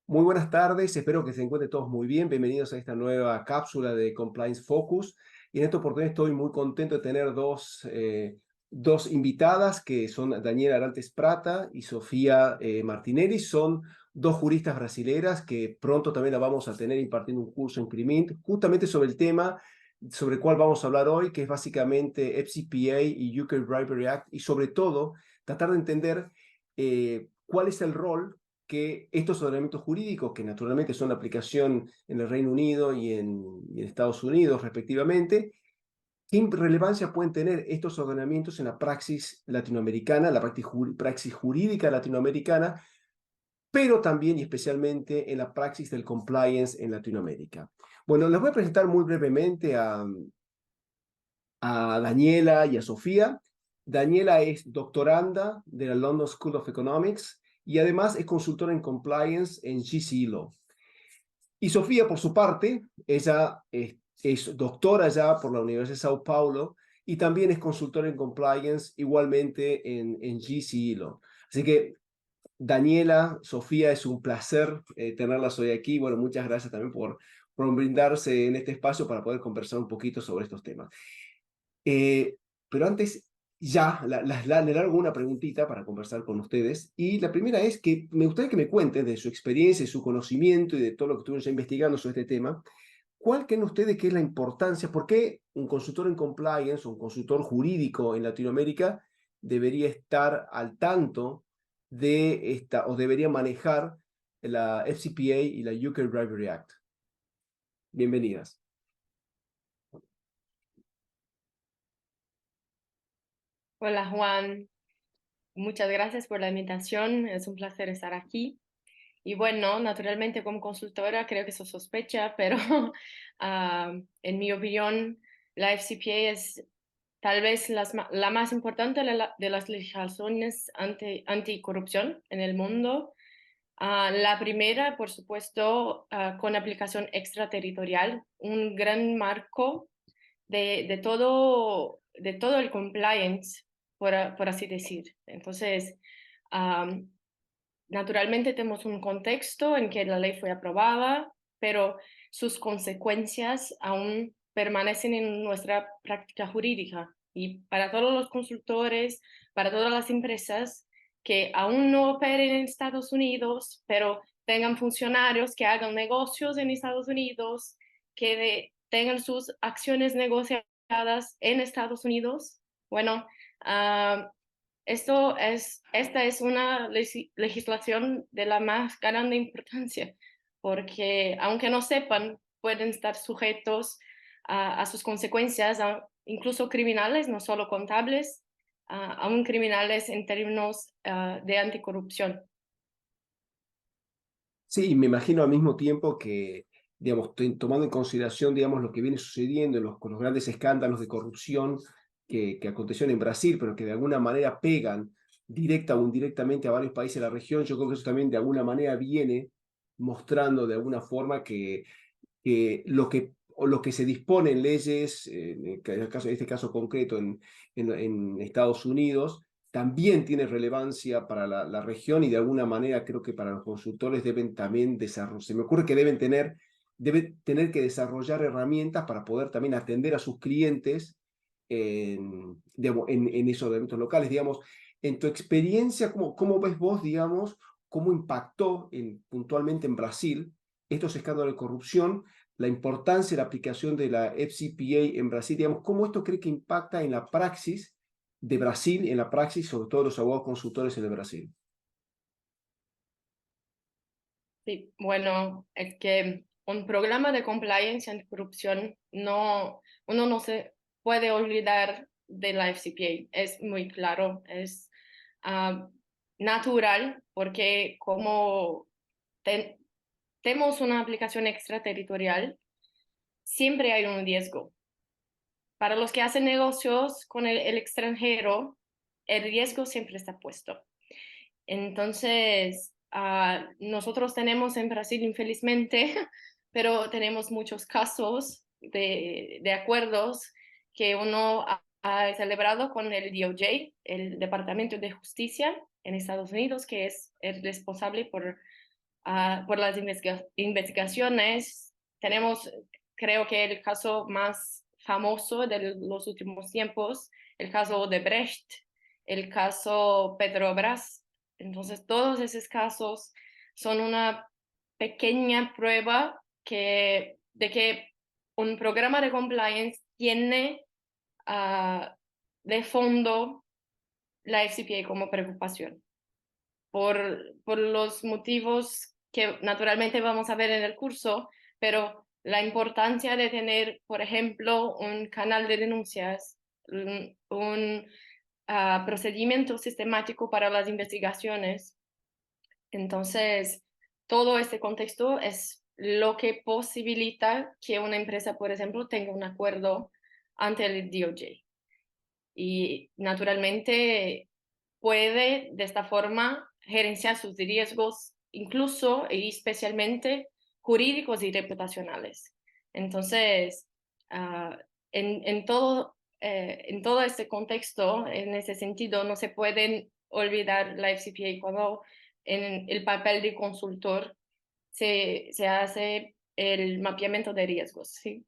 Muy buenas tardes, espero que se encuentren todos muy bien. Bienvenidos a esta nueva cápsula de Compliance Focus. Y en esta oportunidad estoy muy contento de tener dos invitadas que son Daniela Arantes Prata y Sofía Martinelli. Son dos juristas brasileras que pronto también la vamos a tener impartiendo un curso en CRIMINT, justamente sobre el tema sobre el cual vamos a hablar hoy, que es básicamente FCPA y UK Bribery Act, y sobre todo tratar de entender cuál es el rol que estos ordenamientos jurídicos, que naturalmente son de aplicación en el Reino Unido y en Estados Unidos respectivamente, ¿qué relevancia pueden tener estos ordenamientos en la praxis latinoamericana, la praxis jurídica latinoamericana, pero también y especialmente en la praxis del compliance en Latinoamérica? Bueno, les voy a presentar muy brevemente a Daniela y a Sofía. Daniela es doctoranda de la London School of Economics y además es consultora en compliance en GC Law. Y Sofía, por su parte, ella es doctora ya por la Universidad de Sao Paulo y también es consultora en compliance igualmente en GC Law. Así que Daniela, Sofía, es un placer tenerlas hoy aquí. Bueno, muchas gracias también por brindarse en este espacio para poder conversar un poquito sobre estos temas. Pero antes, ya, le largo una preguntita para conversar con ustedes. Y la primera es que me gustaría que me cuenten de su experiencia, de su conocimiento y de todo lo que estuvieron ya investigando sobre este tema. ¿Cuál creen ustedes que es la importancia? ¿Por qué un consultor en compliance o un consultor jurídico en Latinoamérica debería estar al tanto de esta o debería manejar la FCPA y la UK Bribery Act? Bienvenidas. Hola Juan, muchas gracias por la invitación, es un placer estar aquí. Y bueno, naturalmente como consultora creo que eso sospecha, pero en mi opinión la FCPA es tal vez la más importante de las legislaciones anticorrupción en el mundo. La primera, por supuesto, con aplicación extraterritorial, un gran marco de todo el compliance, por así decir. Entonces, um, naturalmente tenemos un contexto en que la ley fue aprobada, pero sus consecuencias aún permanecen en nuestra práctica jurídica. Y para todos los consultores, para todas las empresas que aún no operen en Estados Unidos, pero tengan funcionarios que hagan negocios en Estados Unidos, tengan sus acciones negociadas en Estados Unidos, bueno, uh, esta es una legislación de la más grande importancia, porque aunque no sepan, pueden estar sujetos a sus consecuencias, incluso criminales, no solo contables, aún criminales en términos de anticorrupción. Sí, y me imagino al mismo tiempo que, digamos, tomando en consideración, digamos, lo que viene sucediendo con los grandes escándalos de corrupción que acontecieron en Brasil, pero que de alguna manera pegan directa o indirectamente a varios países de la región, yo creo que eso también de alguna manera viene mostrando de alguna forma que lo que se dispone en leyes, en este caso concreto en Estados Unidos, también tiene relevancia para la región y de alguna manera creo que para los consultores deben también desarrollar, se me ocurre que deben tener que desarrollar herramientas para poder también atender a sus clientes digamos, en esos eventos locales. Digamos, en tu experiencia, ¿cómo ves vos, digamos, cómo impactó puntualmente en Brasil estos escándalos de corrupción, la importancia de la aplicación de la FCPA en Brasil? Digamos, ¿cómo esto cree que impacta en la praxis de Brasil, en la praxis sobre todo los abogados consultores en el Brasil? Sí, bueno, es que un programa de compliance anticorrupción uno no se puede olvidar de la FCPA. Es muy claro, es ah, natural, porque como ten- tenemos una aplicación extraterritorial, siempre hay un riesgo. Para los que hacen negocios con el extranjero, el riesgo siempre está puesto. Entonces, nosotros tenemos en Brasil, infelizmente, pero tenemos muchos casos de acuerdos que uno ha celebrado con el DOJ, el Departamento de Justicia en Estados Unidos, que es el responsable por por las investigaciones. Tenemos, creo que el caso más famoso de los últimos tiempos, el caso de Brecht, el caso Petrobras. Entonces, todos esos casos son una pequeña prueba de que un programa de compliance tiene de fondo la FCPA como preocupación por los motivos que naturalmente vamos a ver en el curso, pero la importancia de tener, por ejemplo, un canal de denuncias, un procedimiento sistemático para las investigaciones. Entonces, todo este contexto es lo que posibilita que una empresa, por ejemplo, tenga un acuerdo ante el DOJ. Y naturalmente puede de esta forma gerenciar sus riesgos, incluso y especialmente jurídicos y reputacionales. Entonces, en todo este contexto, en ese sentido, no se pueden olvidar la FCPA cuando en el papel de consultor se hace el mapeamiento de riesgos, ¿sí?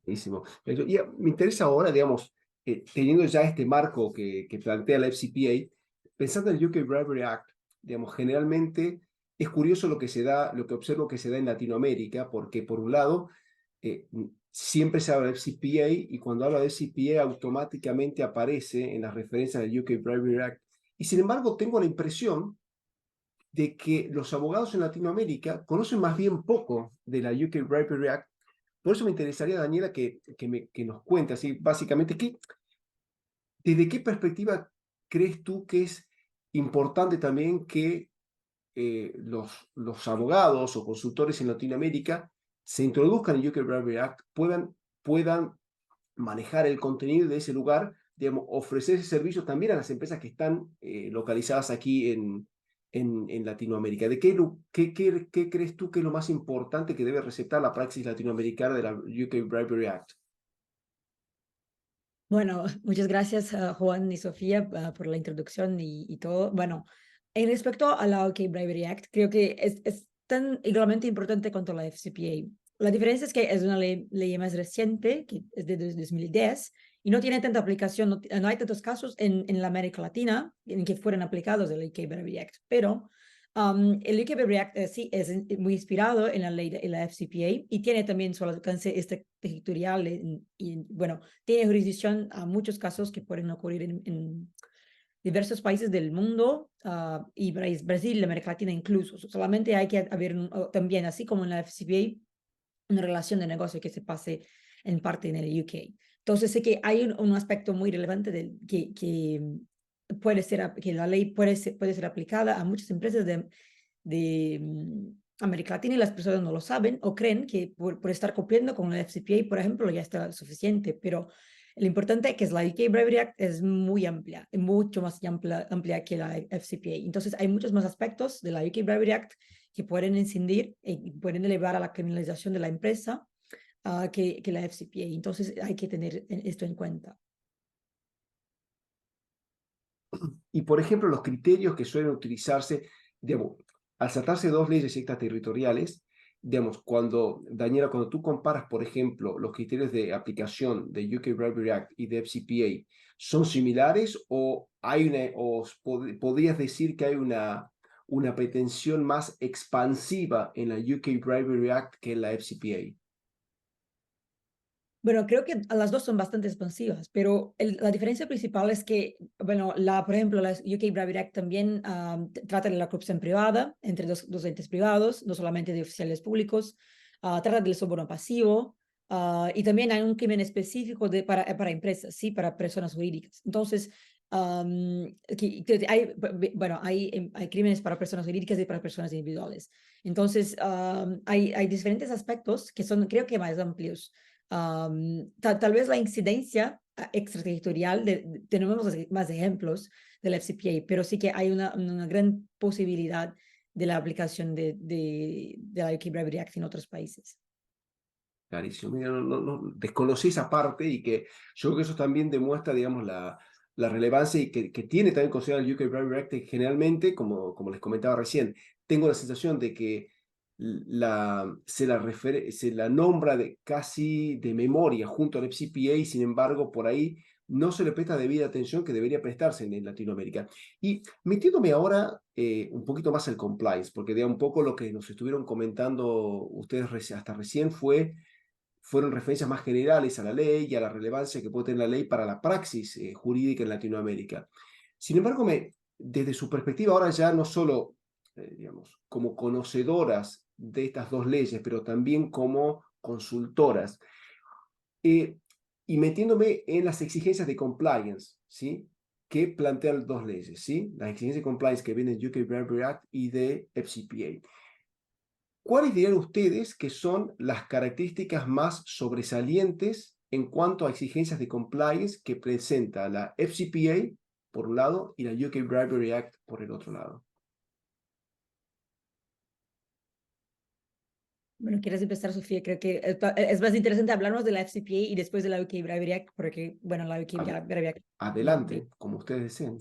Buenísimo. Me interesa ahora, digamos, teniendo ya este marco que plantea la FCPA, pensando en el UK Bribery Act, digamos, generalmente es curioso lo que se da, lo que observo que se da en Latinoamérica, porque por un lado, siempre se habla de FCPA y cuando habla de FCPA automáticamente aparece en las referencias del UK Bribery Act. Y sin embargo, tengo la impresión de que los abogados en Latinoamérica conocen más bien poco de la UK Bribery Act. Por eso me interesaría, Daniela, que nos cuente así, básicamente, ¿desde qué perspectiva crees tú que es importante también que los abogados o consultores en Latinoamérica se introduzcan en UK Bribery Act, puedan manejar el contenido de ese lugar, digamos, ofrecer ese servicio también a las empresas que están localizadas aquí en Latinoamérica? ¿Qué crees tú que es lo más importante que debe recetar la praxis latinoamericana de la UK Bribery Act? Bueno, muchas gracias Juan y Sofía por la introducción y todo. Bueno, en respecto a la OK Bribery Act, creo que es tan igualmente importante cuanto la FCPA. La diferencia es que es una ley más reciente, que es de 2010, y no tiene tanta aplicación, no hay tantos casos en la América Latina en que fueran aplicados el UK Bribery Act, pero el UK Bribery Act sí es muy inspirado en la ley de la FCPA y tiene también su alcance territorial y, bueno, tiene jurisdicción a muchos casos que pueden ocurrir en diversos países del mundo y Brasil, América Latina incluso. Solamente hay que haber también, así como en la FCPA, una relación de negocio que se pase en parte en el UK. Entonces sé que hay un aspecto muy relevante que puede ser, que la ley puede ser aplicada a muchas empresas de América Latina y las personas no lo saben o creen que por estar cumpliendo con la FCPA, por ejemplo, ya está suficiente, pero lo importante es que la UK Bribery Act es muy amplia, mucho más amplia que la FCPA. Entonces hay muchos más aspectos de la UK Bribery Act que pueden incidir y pueden elevar a la criminalización de la empresa que la FCPA. Entonces hay que tener esto en cuenta. Y, por ejemplo, los criterios que suelen utilizarse, digamos, al tratarse de dos leyes extraterritoriales, digamos, Daniela, cuando tú comparas, por ejemplo, los criterios de aplicación de UK Bribery Act y de FCPA, ¿son similares o podrías decir que hay una pretensión más expansiva en la UK Bribery Act que en la FCPA? Bueno, creo que las dos son bastante expansivas, pero la diferencia principal es que, bueno, por ejemplo, la UK Bribery Act también trata de la corrupción privada entre dos entes privados, no solamente de oficiales públicos, trata del soborno pasivo y también hay un crimen específico para empresas, sí, para personas jurídicas. Entonces, bueno, hay crímenes para personas jurídicas y para personas individuales. Entonces, hay diferentes aspectos que son, creo que más amplios. Tal vez la incidencia extraterritorial, tenemos más ejemplos de la FCPA, pero sí que hay una gran posibilidad de la aplicación de la UK Bribery Act en otros países. Clarísimo. Mira, no, desconocí esa parte y que yo creo que eso también demuestra, digamos, la relevancia y que tiene también considerado el UK Bribery Act, que generalmente, como les comentaba recién, tengo la sensación de que se la nombra casi de memoria junto al FCPA, y sin embargo, por ahí no se le presta debida atención que debería prestarse en Latinoamérica. Y metiéndome ahora un poquito más al compliance, porque de un poco lo que nos estuvieron comentando ustedes hasta recién fueron referencias más generales a la ley y a la relevancia que puede tener la ley para la praxis jurídica en Latinoamérica. Sin embargo, desde su perspectiva ahora ya no solo, digamos, como conocedoras de estas dos leyes, pero también como consultoras, y metiéndome en las exigencias de compliance, ¿sí?, que plantean dos leyes, ¿sí?, las exigencias de compliance que vienen de UK Bribery Act y de FCPA. ¿Cuáles dirían ustedes que son las características más sobresalientes en cuanto a exigencias de compliance que presenta la FCPA por un lado y la UK Bribery Act por el otro lado? Bueno, ¿quieres empezar, Sofía? Creo que es más interesante hablarnos de la FCPA y después de la UK Bribery Act, porque, bueno, la UK Bribery Act. Adelante, como ustedes deseen.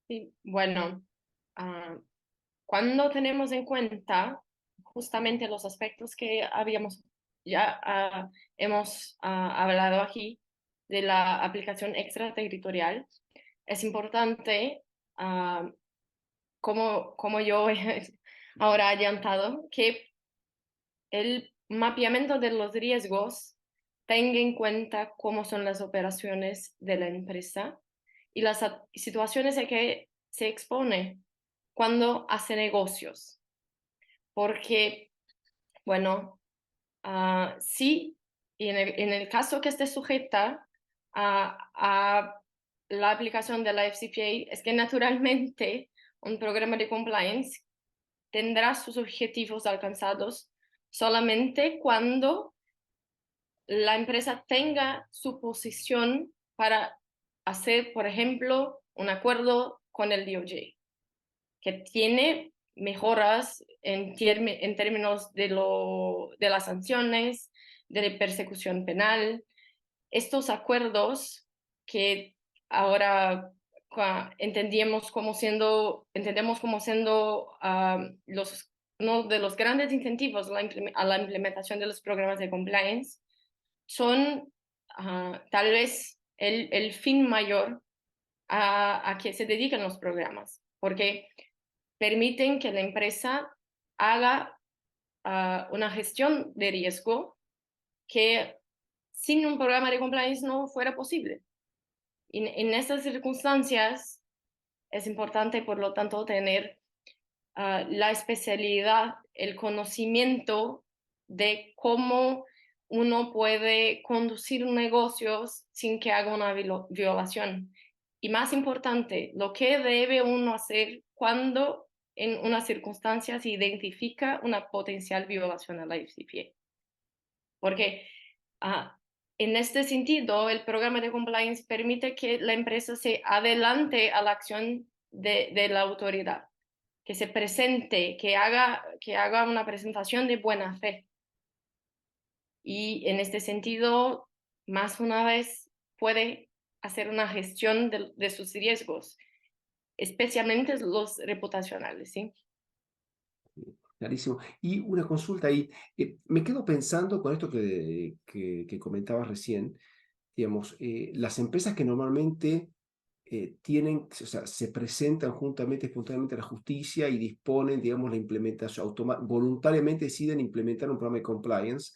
Sí, bueno, cuando tenemos en cuenta justamente los aspectos que hemos hablado aquí de la aplicación extraterritorial, es importante, como yo he ahora adelantado, que el mapeamiento de los riesgos tenga en cuenta cómo son las operaciones de la empresa y las situaciones a que se expone cuando hace negocios. Porque, bueno, sí, y en el caso que esté sujeta a la aplicación de la FCPA, es que naturalmente un programa de compliance tendrá sus objetivos alcanzados solamente cuando la empresa tenga su posición para hacer, por ejemplo, un acuerdo con el DOJ, que tiene mejoras en términos de las sanciones, de persecución penal. Estos acuerdos que ahora entendemos como siendo uno de los grandes incentivos a la implementación de los programas de compliance, son tal vez el fin mayor a que se dedican los programas, porque permiten que la empresa haga una gestión de riesgo que sin un programa de compliance no fuera posible. Y en estas circunstancias es importante, por lo tanto, tener la especialidad, el conocimiento de cómo uno puede conducir negocios sin que haga una violación. Y más importante, lo que debe uno hacer cuando en unas circunstancias se identifica una potencial violación a la FCPA. Porque en este sentido, el programa de compliance permite que la empresa se adelante a la acción de la autoridad, que se presente, que haga una presentación de buena fe. Y en este sentido, más una vez puede hacer una gestión de sus riesgos, especialmente los reputacionales, ¿sí? Clarísimo. Y una consulta ahí. Me quedo pensando con esto que comentabas recién, digamos, las empresas que normalmente o sea, se presentan espontáneamente a la justicia y disponen, digamos, la implementación, voluntariamente deciden implementar un programa de compliance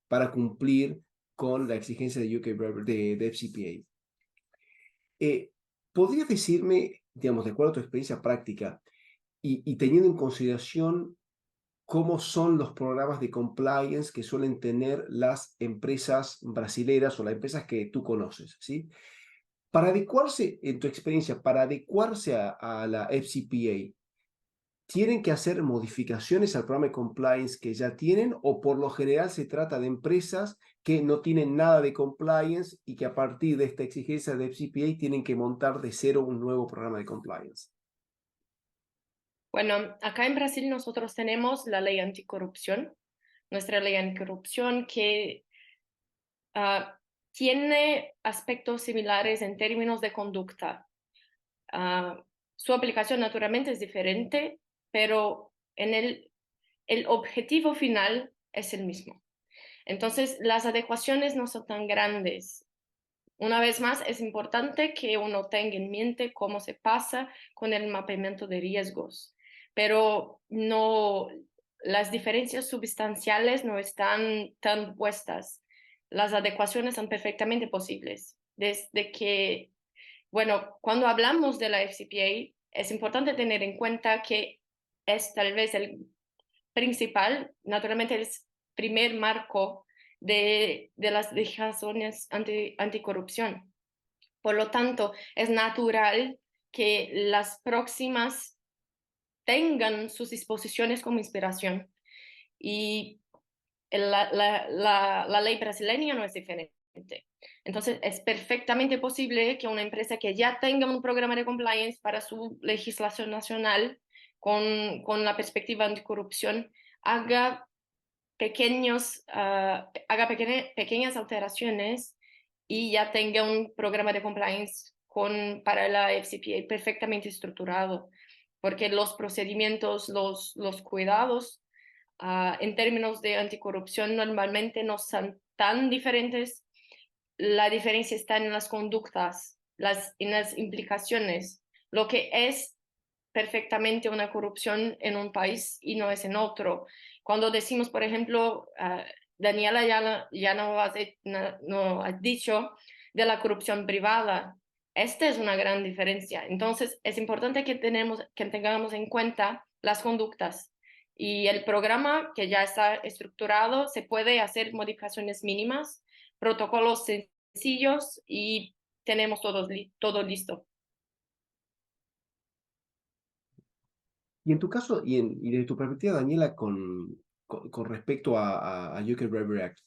para cumplir con la exigencia de de FCPA. ¿Podrías decirme, digamos, de acuerdo a tu experiencia práctica y teniendo en consideración cómo son los programas de compliance que suelen tener las empresas brasileras o las empresas que tú conoces, ¿sí? Para adecuarse, en tu experiencia, para adecuarse a la FCPA, ¿tienen que hacer modificaciones al programa de compliance que ya tienen, o por lo general se trata de empresas que no tienen nada de compliance y que a partir de esta exigencia de FCPA tienen que montar de cero un nuevo programa de compliance? Bueno, acá en Brasil nosotros tenemos la ley anticorrupción, nuestra ley anticorrupción que tiene aspectos similares en términos de conducta Su aplicación naturalmente es diferente, pero en el objetivo final es el mismo. Entonces, las adecuaciones no son tan grandes. Una vez más, es importante que uno tenga en mente cómo se pasa con el mapeamiento de riesgos, pero no, las diferencias sustanciales no están tan puestas. Las adecuaciones son perfectamente posibles. Desde que, bueno, cuando hablamos de la FCPA, es importante tener en cuenta que es tal vez el principal, naturalmente el primer marco de las legislaciones anticorrupción. Por lo tanto, es natural que las próximas tengan sus disposiciones como inspiración. Y la ley brasileña no es diferente. Entonces, es perfectamente posible que una empresa que ya tenga un programa de compliance para su legislación nacional con la perspectiva anticorrupción haga pequeñas alteraciones y ya tenga un programa de compliance para la FCPA perfectamente estructurado, porque los procedimientos, los cuidados en términos de anticorrupción normalmente no son tan diferentes. La diferencia está en las conductas, en las implicaciones, lo que es perfectamente una corrupción en un país y no es en otro. Cuando decimos, por ejemplo, Daniela ya no ha dicho de la corrupción privada. Esta es una gran diferencia. Entonces, es importante que tengamos en cuenta las conductas. Y el programa que ya está estructurado, se puede hacer modificaciones mínimas, protocolos sencillos y tenemos todo listo. Y en tu caso, y desde tu perspectiva, Daniela, con respecto a UK Bribery Act,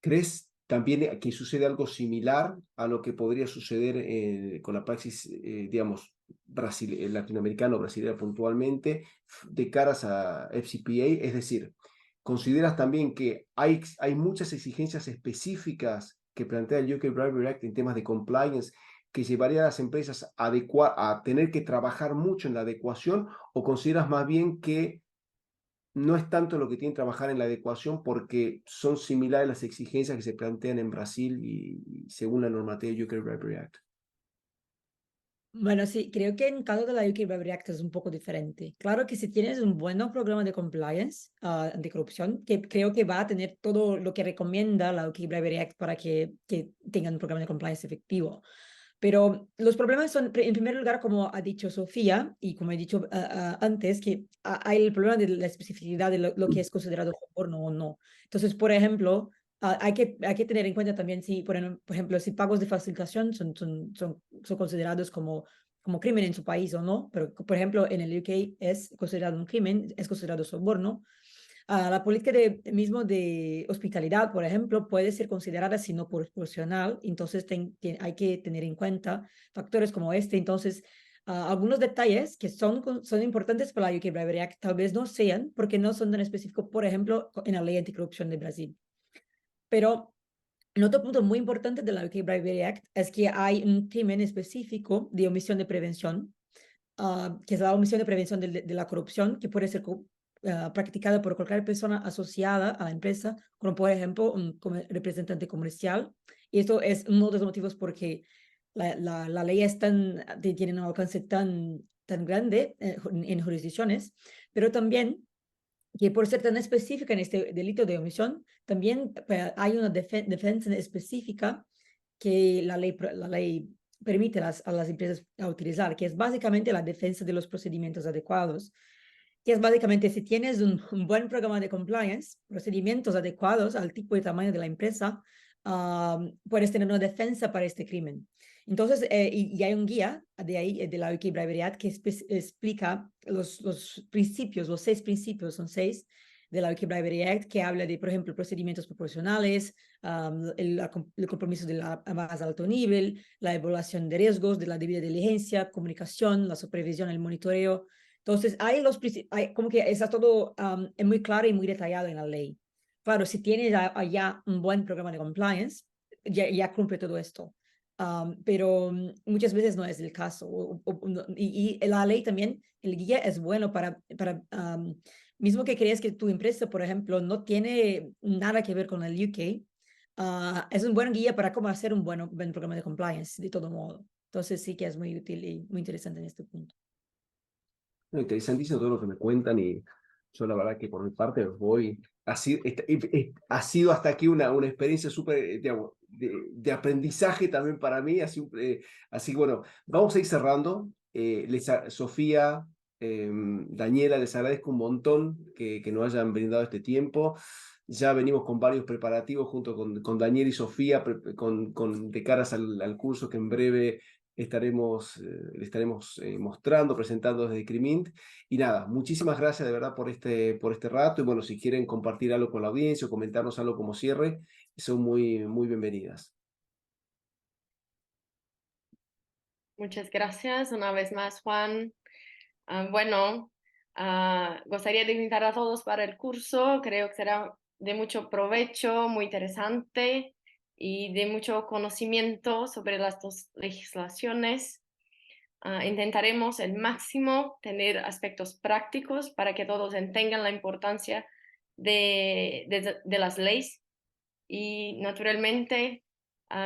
¿crees también que sucede algo similar a lo que podría suceder con la praxis, digamos, latinoamericana o brasileña puntualmente, de caras a FCPA? Es decir, ¿consideras también que hay muchas exigencias específicas que plantea el UK Bribery Act en temas de compliance que llevaría a las empresas a tener que trabajar mucho en la adecuación, o consideras más bien que no es tanto lo que tienen que trabajar en la adecuación porque son similares las exigencias que se plantean en Brasil y según la normativa de UK Bribery Act? Bueno, sí, creo que en caso de la UK Bribery Act es un poco diferente. Claro que si tienes un buen programa de compliance anticorrupción, que creo que va a tener todo lo que recomienda la UK Bribery Act para que tengan un programa de compliance efectivo. Pero los problemas son, en primer lugar, como ha dicho Sofía, y como he dicho antes, que hay el problema de la especificidad de lo que es considerado soborno o no. Entonces, por ejemplo, hay que tener en cuenta también si, por ejemplo, si pagos de facilitación son considerados como crimen en su país o no, pero por ejemplo en el UK es considerado un crimen, es considerado soborno. La política mismo de hospitalidad, por ejemplo, puede ser considerada si no proporcional, entonces hay que tener en cuenta factores como este. Entonces, algunos detalles que son importantes para la UK Bribery Act tal vez no sean, porque no son tan específicos, por ejemplo, en la ley anticorrupción de Brasil. Pero otro punto muy importante de la UK Bribery Act es que hay un crimen específico de omisión de prevención, que es la omisión de prevención de la corrupción, que puede ser practicada por cualquier persona asociada a la empresa, como por ejemplo un representante comercial. Y esto es uno de los motivos porque la ley tiene un alcance tan grande en jurisdicciones, pero también que por ser tan específica en este delito de omisión, también hay una defensa específica que la ley permite a las empresas a utilizar, que es básicamente la defensa de los procedimientos adecuados, que es básicamente si tienes un buen programa de compliance, procedimientos adecuados al tipo y tamaño de la empresa, puedes tener una defensa para este crimen. Entonces, y hay un guía de la UK Bribery Act que explica los principios, los 6 principios, son 6 de la UK Bribery Act, que habla de, por ejemplo, procedimientos proporcionales, el compromiso de la más alto nivel, la evaluación de riesgos, de la debida diligencia, comunicación, la supervisión, el monitoreo. Entonces, como que está todo es muy claro y muy detallado en la ley. Claro, si tienes allá un buen programa de compliance, ya cumple todo esto. pero muchas veces no es el caso. Y la ley también, el guía es bueno mismo que creas que tu empresa, por ejemplo, no tiene nada que ver con el UK, es un buen guía para cómo hacer un buen programa de compliance, de todo modo. Entonces sí que es muy útil y muy interesante en este punto. No, interesantísimo todo lo que me cuentan y yo la verdad que por mi parte voy, ha sido hasta aquí una experiencia súper, digamos, aprendizaje también para mí, así que bueno, vamos a ir cerrando. Sofía, Daniela, les agradezco un montón que nos hayan brindado este tiempo. Ya venimos con varios preparativos junto con Daniel y Sofía, de caras al curso que en breve le estaremos mostrando, presentando desde Crimint. Y nada, muchísimas gracias de verdad por este rato. Y bueno, si quieren compartir algo con la audiencia o comentarnos algo como cierre, son muy bienvenidas. Muchas gracias una vez más, Juan. Bueno, gustaría de invitar a todos para el curso. Creo que será de mucho provecho, muy interesante y de mucho conocimiento sobre las dos legislaciones. Intentaremos el máximo tener aspectos prácticos para que todos entiendan la importancia de las leyes y naturalmente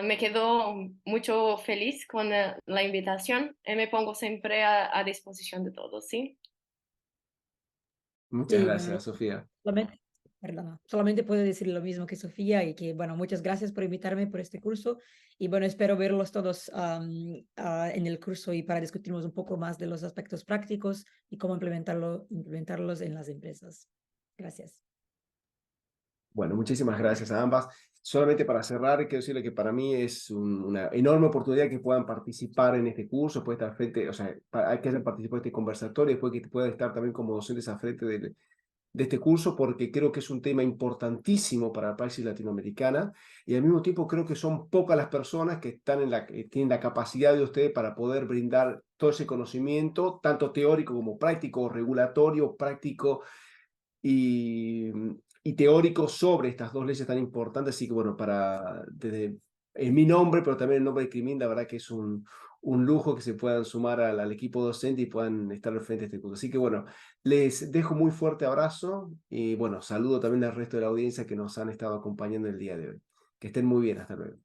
me quedo mucho feliz con la invitación y me pongo siempre a disposición de todos, ¿sí? Muchas Sí, bueno, gracias, Sofía. solamente, perdona, solamente puedo decir lo mismo que Sofía y que, bueno, muchas gracias por invitarme por este curso y, bueno, espero verlos todos en el curso y para discutirnos un poco más de los aspectos prácticos y cómo implementarlos en las empresas. Gracias. Bueno, muchísimas gracias a ambas. Solamente para cerrar, quiero decirle que para mí es una enorme oportunidad que puedan participar en este curso, puede estar frente, o sea, hay que hacer participar de este conversatorio, después que puedan estar también como docentes a frente de este curso, porque creo que es un tema importantísimo para la praxis latinoamericana y al mismo tiempo creo que son pocas las personas que que tienen la capacidad de ustedes para poder brindar todo ese conocimiento, tanto teórico como práctico, regulatorio, práctico y, y teórico sobre estas dos leyes tan importantes. Así que bueno, en mi nombre, pero también en nombre de Crimin, la verdad que es un lujo que se puedan sumar al equipo docente y puedan estar al frente de este curso. Así que bueno, les dejo muy fuerte abrazo y bueno, saludo también al resto de la audiencia que nos han estado acompañando el día de hoy. Que estén muy bien, hasta luego.